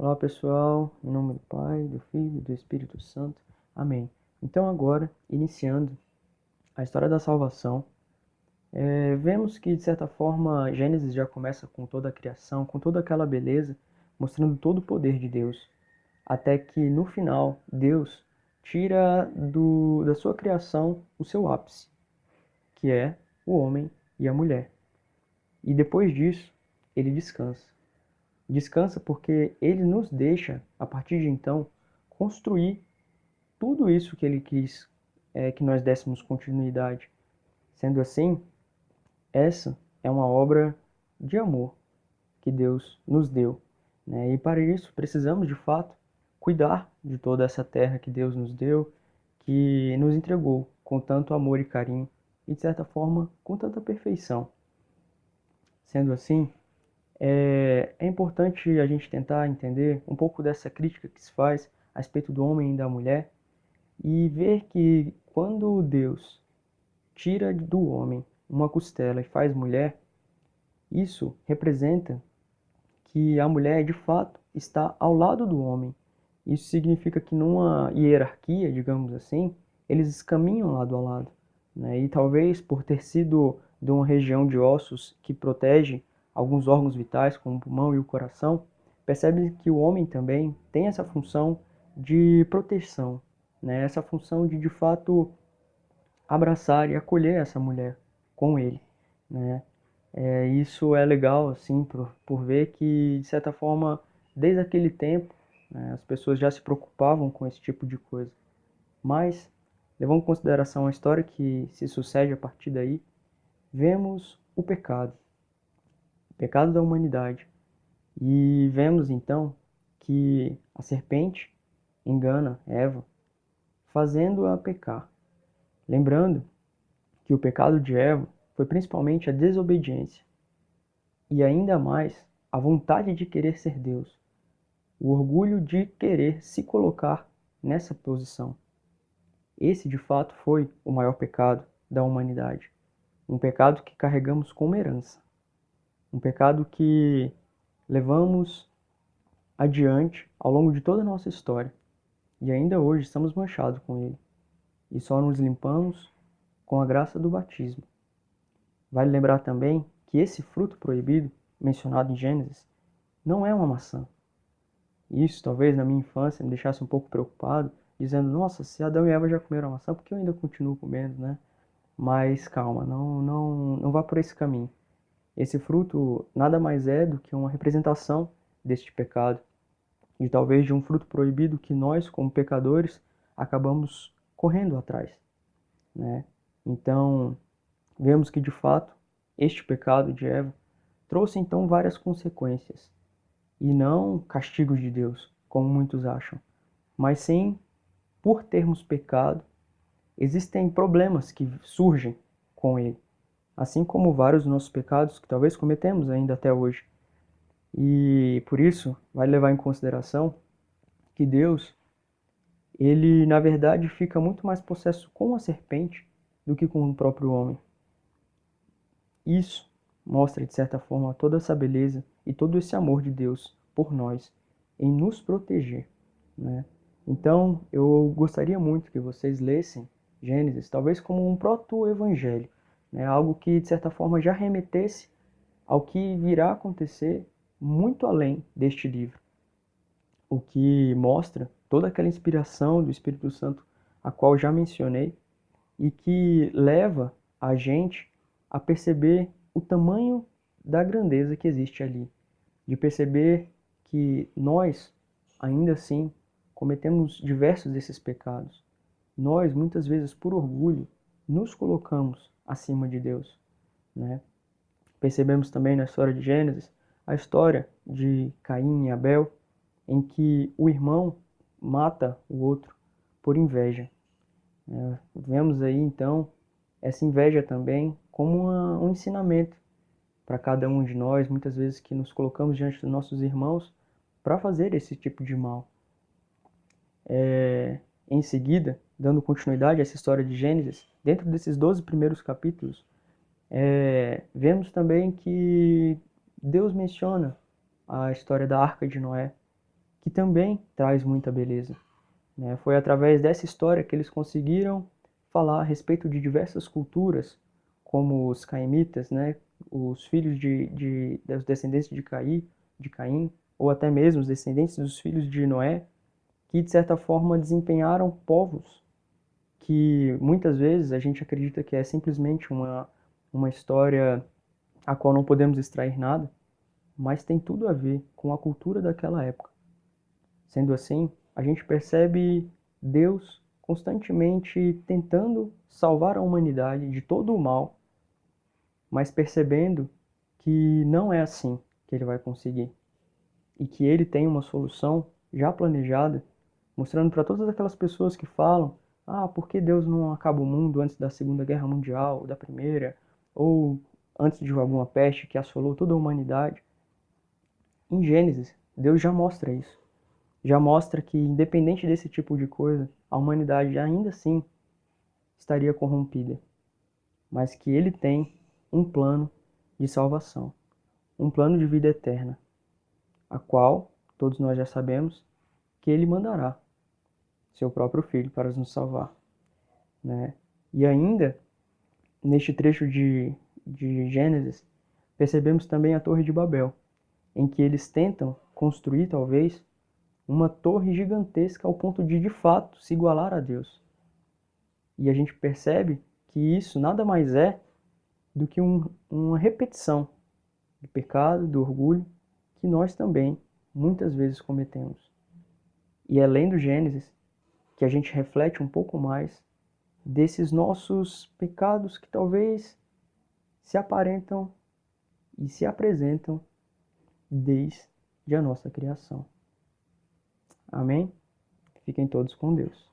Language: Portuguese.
Olá pessoal, em nome do Pai, do Filho e do Espírito Santo. Amém. Então agora, iniciando a história da salvação, vemos que de certa forma Gênesis já começa com toda a criação, com toda aquela beleza, mostrando todo o poder de Deus. Até que no final, Deus tira da sua criação o seu ápice, que é o homem e a mulher. E depois disso, ele descansa. Descansa porque ele nos deixa, a partir de então, construir tudo isso que ele quis que nós dessemos continuidade. Sendo assim, essa é uma obra de amor que Deus nos deu, né? E para isso precisamos, de fato, cuidar de toda essa terra que Deus nos deu, que nos entregou com tanto amor e carinho e, de certa forma, com tanta perfeição. Sendo assim, é importante a gente tentar entender um pouco dessa crítica que se faz a respeito do homem e da mulher e ver que quando Deus tira do homem uma costela e faz mulher, isso representa que a mulher de fato está ao lado do homem. Isso significa que numa hierarquia, digamos assim, eles caminham lado a lado, né? E talvez por ter sido de uma região de ossos que protege alguns órgãos vitais, como o pulmão e o coração, percebe que o homem também tem essa função de proteção, né? Essa função de fato abraçar e acolher essa mulher com ele, né? Isso é legal, assim, por ver que, de certa forma, desde aquele tempo, né, as pessoas já se preocupavam com esse tipo de coisa. Mas, levando em consideração a história que se sucede a partir daí, vemos o pecado da humanidade. E vemos, então, que a serpente engana Eva, fazendo-a pecar. Lembrando que o pecado de Eva foi principalmente a desobediência e ainda mais a vontade de querer ser Deus, o orgulho de querer se colocar nessa posição. Esse, de fato, foi o maior pecado da humanidade. Um pecado que carregamos como herança. Um pecado que levamos adiante ao longo de toda a nossa história. E ainda hoje estamos manchados com ele. E só nos limpamos com a graça do batismo. Vale lembrar também que esse fruto proibido, mencionado em Gênesis, não é uma maçã. Isso talvez na minha infância me deixasse um pouco preocupado, dizendo, nossa, se Adão e Eva já comeram a maçã, por que eu ainda continuo comendo, né? Mas calma, não vá por esse caminho. Esse fruto nada mais é do que uma representação deste pecado, e talvez de um fruto proibido que nós, como pecadores, acabamos correndo atrás, né? Então, vemos que de fato este pecado de Eva trouxe então várias consequências, e não castigos de Deus, como muitos acham, mas sim, por termos pecado, existem problemas que surgem com ele, assim como vários dos nossos pecados que talvez cometemos ainda até hoje. E por isso, vai levar em consideração que Deus, ele na verdade fica muito mais possesso com a serpente do que com o próprio homem. Isso mostra, de certa forma, toda essa beleza e todo esse amor de Deus por nós, em nos proteger, né? Então, eu gostaria muito que vocês lessem Gênesis, talvez como um proto-evangelho, né? Algo que, de certa forma, já remetesse ao que virá a acontecer muito além deste livro, o que mostra toda aquela inspiração do Espírito Santo, a qual já mencionei, e que leva a gente a perceber o tamanho da grandeza que existe ali, de perceber que nós, ainda assim, cometemos diversos desses pecados. Nós, muitas vezes, por orgulho, nos colocamos acima de Deus, né? Percebemos também na história de Gênesis a história de Caim e Abel, em que o irmão mata o outro por inveja. Vemos aí, então, essa inveja também como um ensinamento para cada um de nós, muitas vezes que nos colocamos diante dos nossos irmãos para fazer esse tipo de mal. Em seguida, dando continuidade a essa história de Gênesis, dentro desses 12 primeiros capítulos, vemos também que Deus menciona a história da Arca de Noé, que também traz muita beleza, né? Foi através dessa história que eles conseguiram falar a respeito de diversas culturas, como os caimitas, né? Os filhos das descendentes de Caim, ou até mesmo os descendentes dos filhos de Noé, que de certa forma desempenharam povos que muitas vezes a gente acredita que é simplesmente uma história a qual não podemos extrair nada, mas tem tudo a ver com a cultura daquela época. Sendo assim, a gente percebe Deus constantemente tentando salvar a humanidade de todo o mal, mas percebendo que não é assim que ele vai conseguir e que ele tem uma solução já planejada, mostrando para todas aquelas pessoas que falam: ah, por que Deus não acaba o mundo antes da Segunda Guerra Mundial, da Primeira, ou antes de alguma peste que assolou toda a humanidade? Em Gênesis, Deus já mostra isso. Já mostra que, independente desse tipo de coisa, a humanidade ainda assim estaria corrompida, mas que ele tem um plano de salvação, um plano de vida eterna, a qual todos nós já sabemos que ele mandará seu próprio filho para nos salvar, né? E ainda, neste trecho de Gênesis, percebemos também a Torre de Babel, em que eles tentam construir, talvez, uma torre gigantesca ao ponto de fato, se igualar a Deus. E a gente percebe que isso nada mais é do que uma repetição do pecado, do orgulho, que nós também muitas vezes cometemos. E é lendo Gênesis que a gente reflete um pouco mais desses nossos pecados que talvez se aparentam e se apresentam desde a nossa criação. Amém? Fiquem todos com Deus.